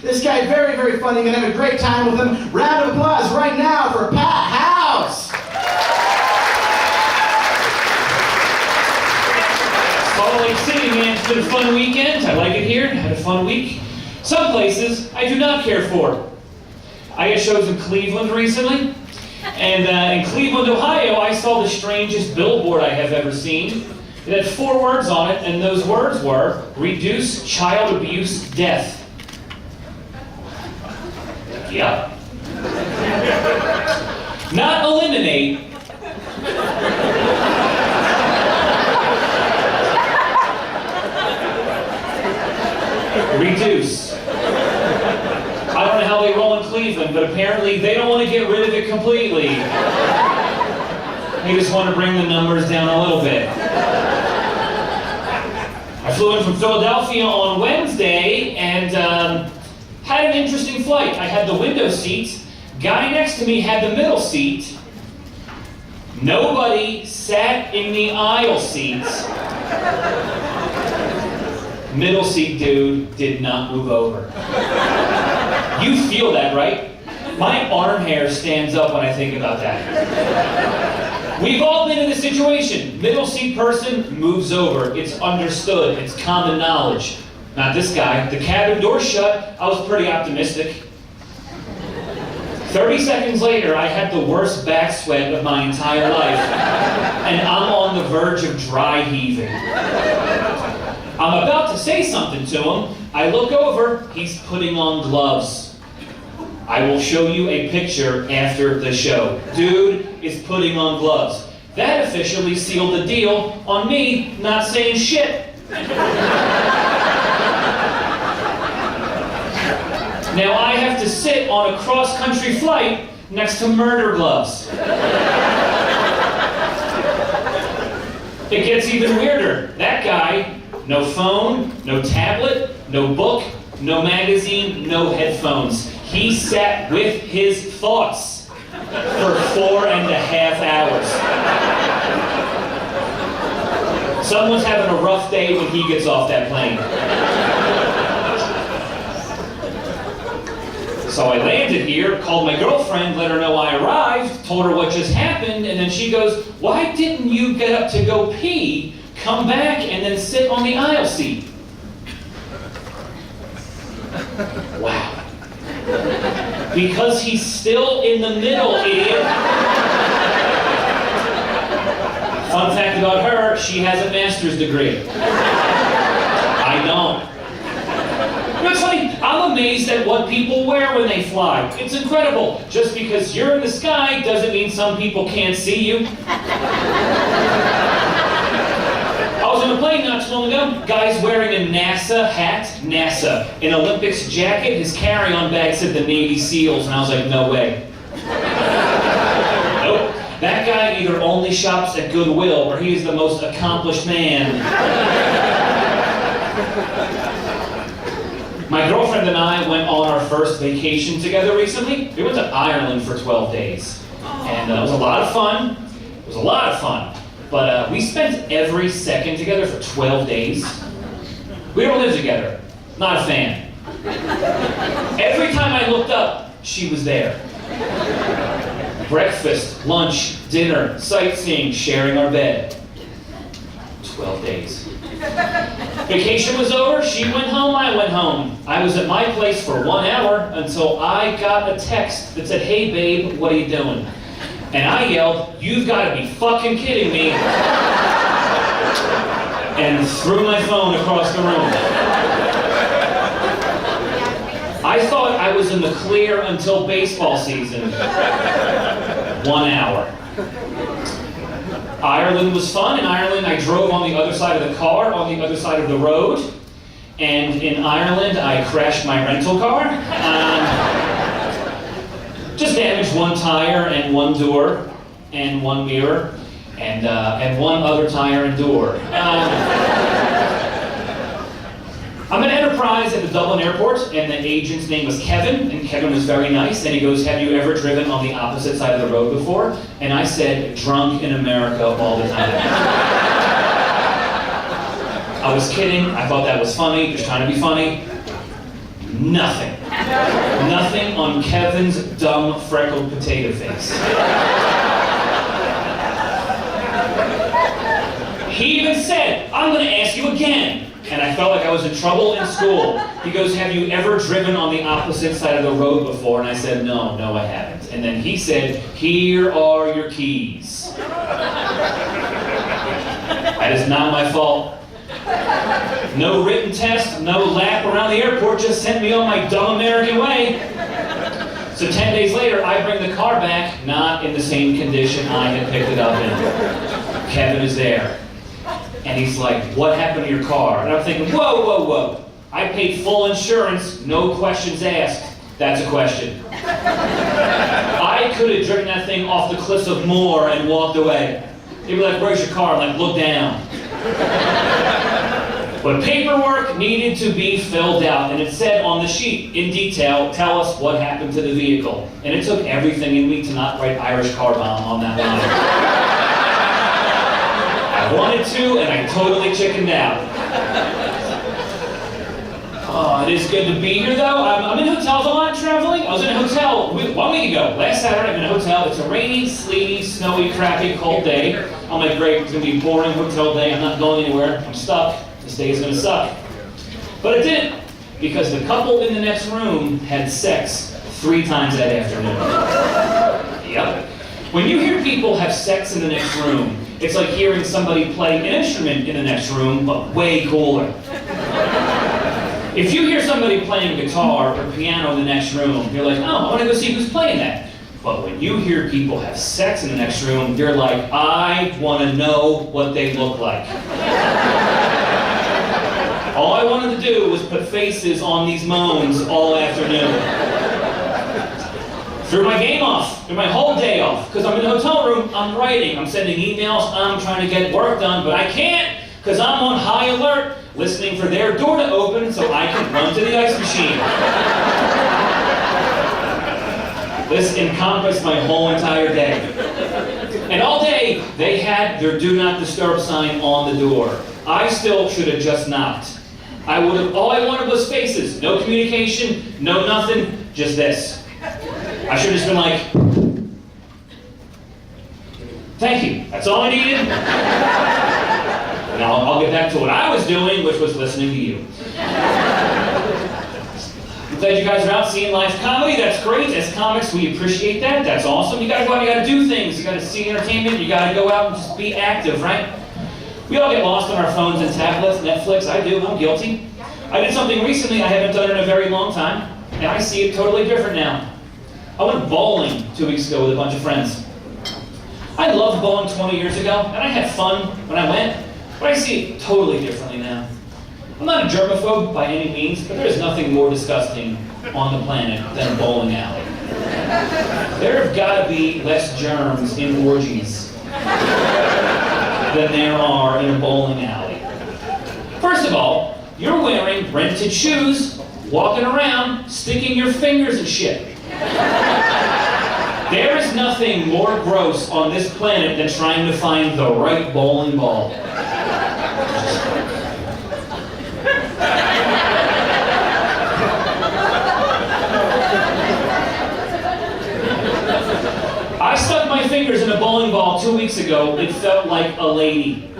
This guy, very, very funny. You're going to have a great time with him. Round of applause right now for Pat House. Salt Lake City, man. It's been a fun weekend. I like it here. Had a fun week. Some places I do not care for. I had shows in Cleveland recently. And in Cleveland, Ohio, I saw the strangest billboard I have ever seen. It had 4 words on it, and those words were, reduce child abuse death. Yep. Not eliminate. Reduce. I don't know how they roll in Cleveland, but apparently they don't want to get rid of it completely. They just want to bring the numbers down a little bit. I flew in from Philadelphia on Wednesday and had an interesting flight. I had the window seat. Guy next to me had the middle seat. Nobody sat in the aisle seats. Middle seat dude did not move over. You feel that, right? My arm hair stands up when I think about that. We've all been in this situation. Middle seat person moves over. It's understood. It's common knowledge. Not this guy. The cabin door shut. I was pretty optimistic. 30 seconds later, I had the worst back sweat of my entire life. And I'm on the verge of dry heaving. I'm about to say something to him. I look over. He's putting on gloves. I will show you a picture after the show. Dude is putting on gloves. That officially sealed the deal on me not saying shit. Now I have to sit on a cross-country flight next to murder gloves. It gets even weirder. That guy, no phone, no tablet, no book, no magazine, no headphones. He sat with his thoughts for 4.5 hours. Someone's having a rough day when he gets off that plane. So I landed here, called my girlfriend, let her know I arrived, told her what just happened, and then she goes, why didn't you get up to go pee, come back, and then sit on the aisle seat? Wow. Because he's still in the middle, idiot. Fun fact about her, she has a master's degree. I don't. You know, it's funny, I'm amazed at what people wear when they fly. It's incredible. Just because you're in the sky doesn't mean some people can't see you. I was on a plane not too long ago. Guy's wearing a NASA hat, NASA. An Olympics jacket, his carry-on bag said the Navy SEALs, and I was like, no way. Nope. That guy either only shops at Goodwill, or he is the most accomplished man. My girlfriend and I went on our first vacation together recently. We went to Ireland for 12 days. And it was a lot of fun. It was a lot of fun. But we spent every second together for 12 days. We don't live together. Not a fan. Every time I looked up, she was there. Breakfast, lunch, dinner, sightseeing, sharing our bed. 12 days. Vacation was over, she went home, I went home. I was at my place for 1 hour until I got a text that said, hey babe, what are you doing? And I yelled, you've got to be fucking kidding me. And threw my phone across the room. I thought I was in the clear until baseball season. 1 hour. Ireland was fun. In Ireland, I drove on the other side of the car, on the other side of the road. And in Ireland, I crashed my rental car. Just damaged 1 tire and 1 door and 1 mirror and 1 other tire and door. I'm at Enterprise at the Dublin airport, and the agent's name was Kevin, and Kevin was very nice, and he goes, have you ever driven on the opposite side of the road before? And I said, drunk in America all the time. I was kidding, I thought that was funny, just trying to be funny. Nothing. Nothing on Kevin's dumb, freckled potato face. He even said, I'm going to ask you again. And I felt like I was in trouble in school. He goes, have you ever driven on the opposite side of the road before? And I said, no, I haven't. And then he said, here are your keys. That is not my fault. No written test, no lap around the airport, just sent me on my dumb American way. So 10 days later, I bring the car back, not in the same condition I had picked it up in. Kevin is there. And he's like, what happened to your car? And I'm thinking, whoa. I paid full insurance, no questions asked. That's a question. I could have driven that thing off the cliffs of Moher and walked away. They'd be like, where's your car? I'm like, look down. But paperwork needed to be filled out, and it said on the sheet, in detail, tell us what happened to the vehicle. And it took everything in me to not write Irish car bomb on that line. I wanted to, and I totally chickened out. Oh, it is good to be here, though. I'm in hotels a lot traveling. I was in a hotel 1 week ago. Last Saturday, I'm in a hotel. It's a rainy, sleety, snowy, crappy, cold day. I'm like, great, it's going to be a boring hotel day. I'm not going anywhere. I'm stuck. This day is going to suck. But it didn't, because the couple in the next room had sex 3 times that afternoon. Yep. When you hear people have sex in the next room, it's like hearing somebody play an instrument in the next room, but way cooler. If you hear somebody playing guitar or piano in the next room, you're like, oh, I want to go see who's playing that. But when you hear people have sex in the next room, you're like, I want to know what they look like. All I wanted to do was put faces on these moans all afternoon. Threw my game off, threw my whole day off, because I'm in the hotel room, I'm writing, I'm sending emails, I'm trying to get work done, but I can't, because I'm on high alert, listening for their door to open so I can run to the ice machine. This encompassed my whole entire day. And all day, they had their do not disturb sign on the door. I still should have just knocked. All I wanted was faces, no communication, no nothing, just this. I should have just been like, thank you, that's all I needed. And I'll get back to what I was doing, which was listening to you. I'm glad you guys are out seeing live comedy. That's great. As comics, we appreciate that. That's awesome. You gotta go out, you gotta do things. You gotta see entertainment. You gotta go out and just be active, right? We all get lost on our phones and tablets, Netflix. I do. I'm guilty. I did something recently I haven't done in a very long time, and I see it totally different now. I went bowling 2 weeks ago with a bunch of friends. I loved bowling 20 years ago, and I had fun when I went, but I see it totally differently now. I'm not a germaphobe by any means, but there is nothing more disgusting on the planet than a bowling alley. There have got to be less germs in orgies than there are in a bowling alley. First of all, you're wearing rented shoes, walking around, sticking your fingers in shit. There is nothing more gross on this planet than trying to find the right bowling ball. I stuck my fingers in a bowling ball 2 weeks ago. It felt like a lady.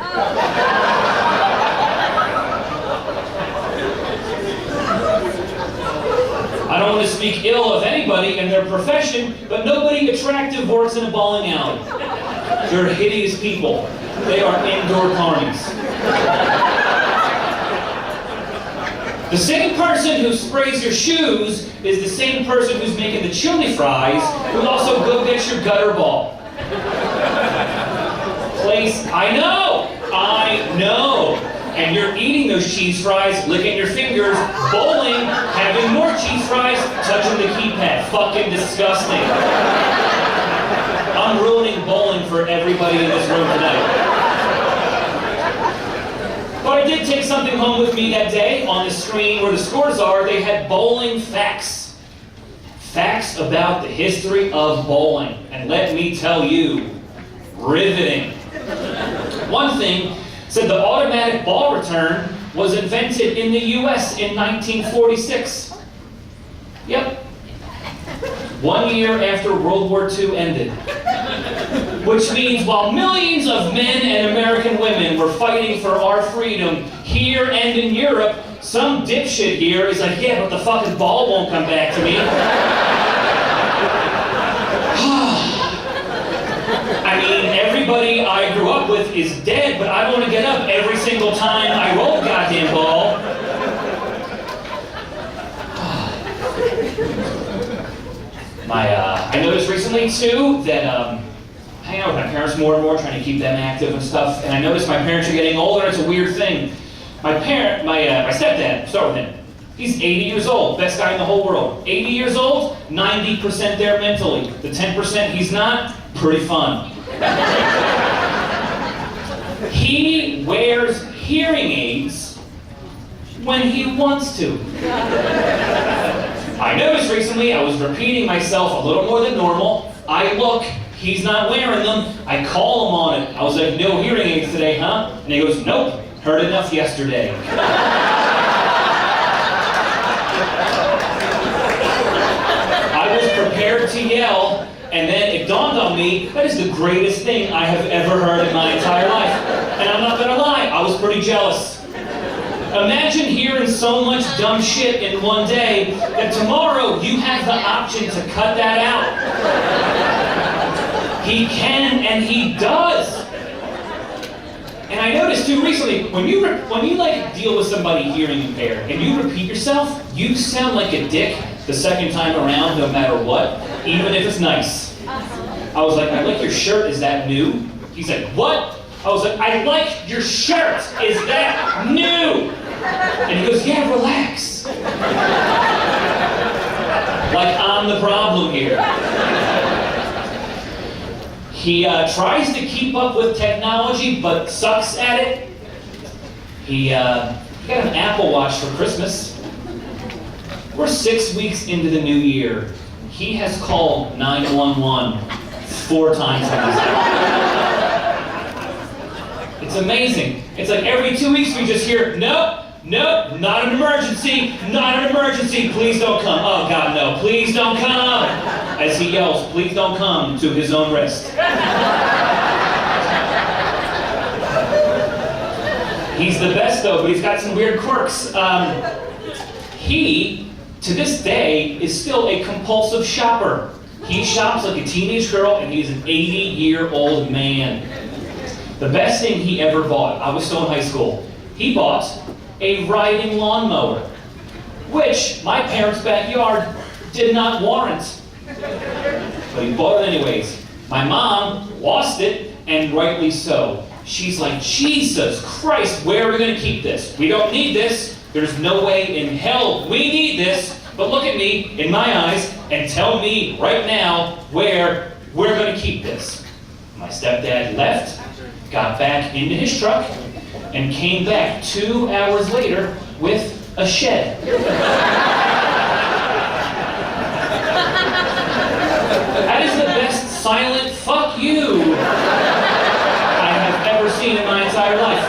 I don't want to speak ill of anybody and their profession, but nobody attractive works in a bowling alley. They're hideous people. They are indoor carnies. The same person who sprays your shoes is the same person who's making the chili fries, who'll also go get your gutter ball. Place, I know. And you're eating those cheese fries, licking your fingers, bowling, having more cheese fries, touching the keypad. Fucking disgusting. I'm ruining bowling for everybody in this room tonight. But I did take something home with me that day. On the screen where the scores are, they had bowling facts. Facts about the history of bowling. And let me tell you, riveting. One thing said the automatic ball return was invented in the US in 1946. Yep, 1 year after World War II ended. Which means while millions of men and American women were fighting for our freedom here and in Europe, some dipshit here is like, yeah, but the fucking ball won't come back to me. I mean, everybody I grew up with is dead, but I want to get up every single time I roll the goddamn ball. I noticed recently, too, that I hang out with my parents more and more, trying to keep them active and stuff, and I noticed my parents are getting older, and it's a weird thing. My stepdad, start with him. He's 80 years old, best guy in the whole world. 80 years old, 90% there mentally. The 10% he's not, pretty fun. He wears hearing aids when he wants to. I noticed recently I was repeating myself a little more than normal. I look, he's not wearing them. I call him on it. I was like, no hearing aids today, huh? And he goes, nope, heard enough yesterday. I was prepared to yell, and then it dawned on me, that is the greatest thing I have ever heard in my entire life. And I'm not gonna lie, I was pretty jealous. Imagine hearing so much dumb shit in one day that tomorrow you have the option to cut that out. He can and he does. And I noticed too recently, when you like deal with somebody hearing impaired and you repeat yourself, you sound like a dick the second time around, no matter what, even if it's nice. I was like, I like your shirt, is that new? He's like, what? I was like, I like your shirt, is that new? And he goes, yeah, relax. Like I'm the problem here. He tries to keep up with technology, but sucks at it. He got an Apple Watch for Christmas. We're 6 weeks into the new year. He has called 911 4 times on his phone. It's amazing. It's like every 2 weeks we just hear, nope, nope, not an emergency, not an emergency, please don't come. Oh God, no, please don't come. As he yells, please don't come, to his own risk. He's the best though, but he's got some weird quirks. He, to this day, is still a compulsive shopper. He shops like a teenage girl, and he's an 80-year-old man. The best thing he ever bought, I was still in high school, he bought a riding lawnmower, which my parents' backyard did not warrant. But he bought it anyways. My mom lost it, and rightly so. She's like, Jesus Christ, where are we going to keep this? We don't need this. There's no way in hell we need this. But look at me, in my eyes, and tell me right now where we're going to keep this. My stepdad left, got back into his truck, and came back 2 hours later with a shed. That is the best silent fuck you I have ever seen in my entire life.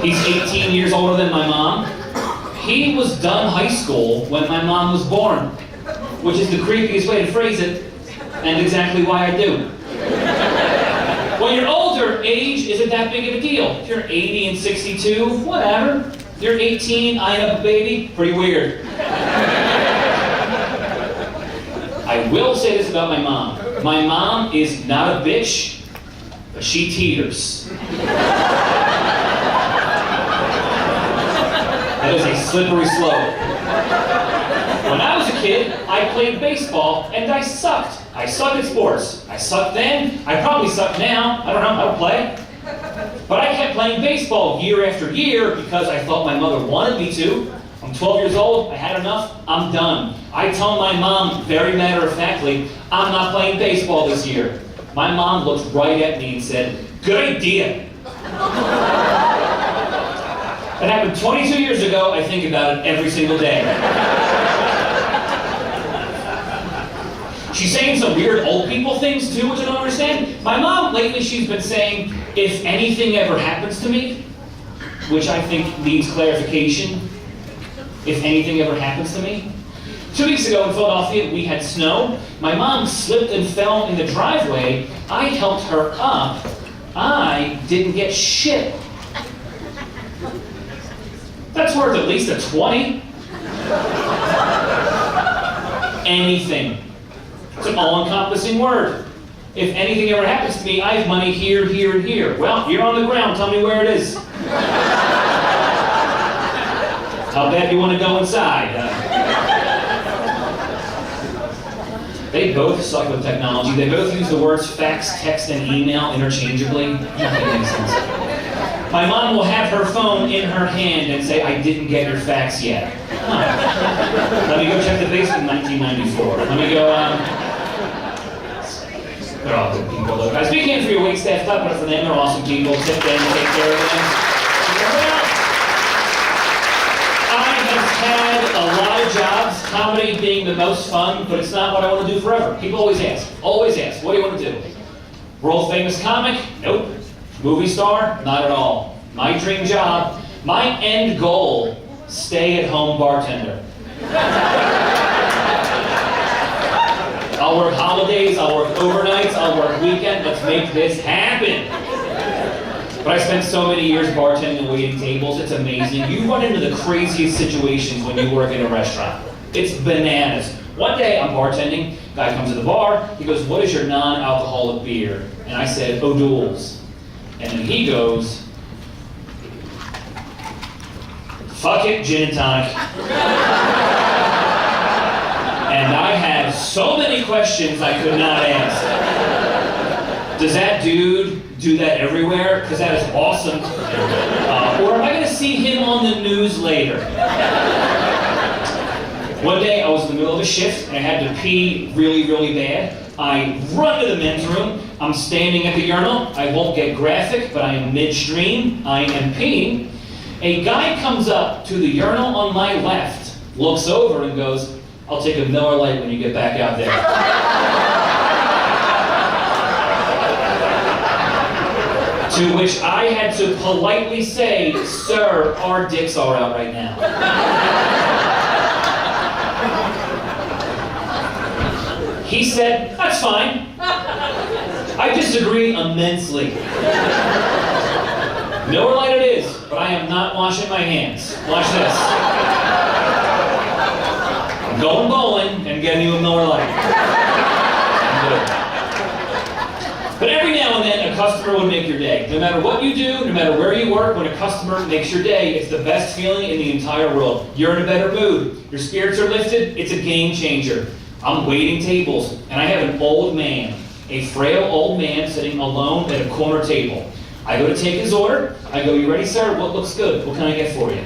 He's 18 years older than my mom. He was done high school when my mom was born, which is the creepiest way to phrase it, and exactly why I do. When you're older, age isn't that big of a deal. If you're 80 and 62, whatever. If you're 18, I have a baby, pretty weird. I will say this about my mom. My mom is not a bitch, but she teeters. That is a slippery slope. When I was a kid, I played baseball, and I sucked. I sucked at sports. I sucked then. I probably suck now. I don't know how to play. But I kept playing baseball year after year because I thought my mother wanted me to. I'm 12 years old. I had enough. I'm done. I told my mom, very matter-of-factly, I'm not playing baseball this year. My mom looked right at me and said, good idea. That happened 22 years ago. I think about it every single day. She's saying some weird old people things too, which I don't understand. My mom, lately, she's been saying, if anything ever happens to me, which I think needs clarification, if anything ever happens to me, 2 weeks ago in Philadelphia, we had snow. My mom slipped and fell in the driveway. I helped her up. I didn't get shit. That's worth at least a 20. Anything. It's an all-encompassing word. If anything ever happens to me, I have money here, here, and here. Well, you're on the ground. Tell me where it is. How bad do you want to go inside? They both suck with technology. They both use the words fax, text, and email interchangeably. Nothing makes sense. My mom will have her phone in her hand and say, I didn't get your fax yet. Huh. Let me go check the basement in 1994. Let me go, They're all good people, though. Guys, we came for your wait staff. Clap it up for them. They're awesome people. Tip them, take care of them. Well, I have had a lot of jobs, comedy being the most fun, but it's not what I want to do forever. People always ask, what do you want to do? World famous comic? Nope. Movie star? Not at all. My dream job, my end goal, stay-at-home bartender. I'll work holidays, I'll work overnights, I'll work weekends. Let's make this happen. But I spent so many years bartending and waiting tables, it's amazing. You run into the craziest situations when you work in a restaurant. It's bananas. One day I'm bartending, guy comes to the bar, he goes, what is your non-alcoholic beer? And I said, O'Doul's. And then he goes, fuck it, gin and tonic. And I had so many questions I could not ask. Does that dude do that everywhere? Because that is awesome. Or am I going to see him on the news later? One day I was in the middle of a shift and I had to pee really, really bad. I run to the men's room. I'm standing at the urinal. I won't get graphic, but I am midstream. I am peeing. A guy comes up to the urinal on my left, looks over and goes, I'll take a Miller Lite when you get back out there. To which I had to politely say, sir, our dicks are out right now. He said, that's fine. I disagree immensely. Miller Lite it is, but I am not washing my hands. Watch this. I'm going bowling and getting you a Miller Lite. I'm good. But every now and then, a customer would make your day. No matter what you do, no matter where you work, when a customer makes your day, it's the best feeling in the entire world. You're in a better mood. Your spirits are lifted. It's a game changer. I'm waiting tables, and I have an old man, a frail old man sitting alone at a corner table. I go to take his order. I go, you ready, sir? What looks good? What can I get for you?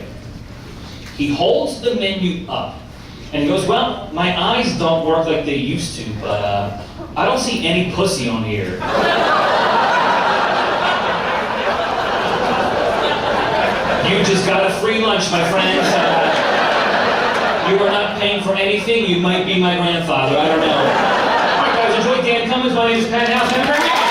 He holds the menu up, and he goes, well, my eyes don't work like they used to, but I don't see any pussy on here. You just got a free lunch, my friends. You are not paying for anything. You might be my grandfather. I don't know. All right, guys, enjoy Dan Cummins. My name is Pat House. Have a great day.